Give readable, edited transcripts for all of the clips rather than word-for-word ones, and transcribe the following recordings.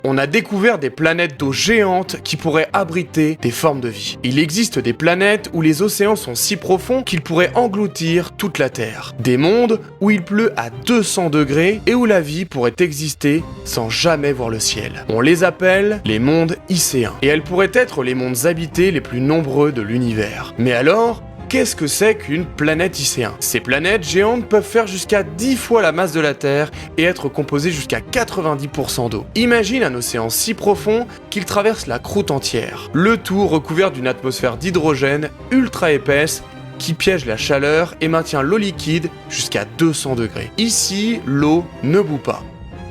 On a découvert des planètes d'eau géantes qui pourraient abriter des formes de vie. Il existe des planètes où les océans sont si profonds qu'ils pourraient engloutir toute la Terre. Des mondes où il pleut à 200 degrés et où la vie pourrait exister sans jamais voir le ciel. On les appelle les mondes icéens. Et elles pourraient être les mondes habités les plus nombreux de l'univers. Mais alors, qu'est-ce que c'est qu'une planète icéen? Ces planètes géantes peuvent faire jusqu'à 10 fois la masse de la Terre et être composées jusqu'à 90% d'eau. Imagine un océan si profond qu'il traverse la croûte entière. Le tout recouvert d'une atmosphère d'hydrogène ultra épaisse qui piège la chaleur et maintient l'eau liquide jusqu'à 200 degrés. Ici, l'eau ne bout pas.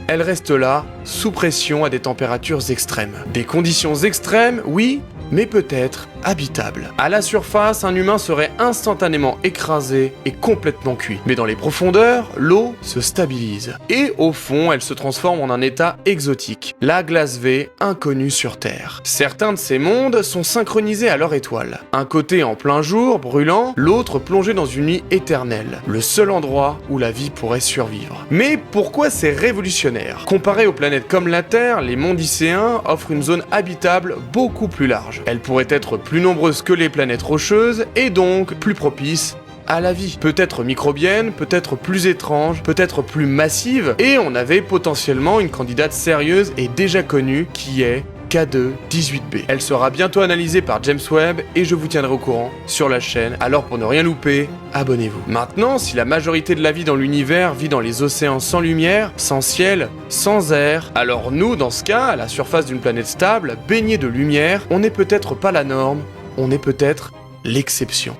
Elle reste là, sous pression à des températures extrêmes. Des conditions extrêmes, oui, mais peut-être habitable. À la surface, un humain serait instantanément écrasé et complètement cuit. Mais dans les profondeurs, l'eau se stabilise. Et au fond, elle se transforme en un état exotique, la glace V inconnue sur Terre. Certains de ces mondes sont synchronisés à leur étoile. Un côté en plein jour, brûlant, l'autre plongé dans une nuit éternelle. Le seul endroit où la vie pourrait survivre. Mais pourquoi c'est révolutionnaire? Comparé aux planètes comme la Terre, les mondes icéens offrent une zone habitable beaucoup plus large. Elles pourraient être plus nombreuses que les planètes rocheuses et donc plus propices à la vie. Peut-être microbienne, peut-être plus étrange, peut-être plus massive, et on avait potentiellement une candidate sérieuse et déjà connue qui est K2-18b. Elle sera bientôt analysée par James Webb et je vous tiendrai au courant sur la chaîne, alors pour ne rien louper, abonnez-vous. Maintenant, si la majorité de la vie dans l'univers vit dans les océans sans lumière, sans ciel, sans air, alors nous, dans ce cas, à la surface d'une planète stable, baignée de lumière, on n'est peut-être pas la norme, on est peut-être l'exception.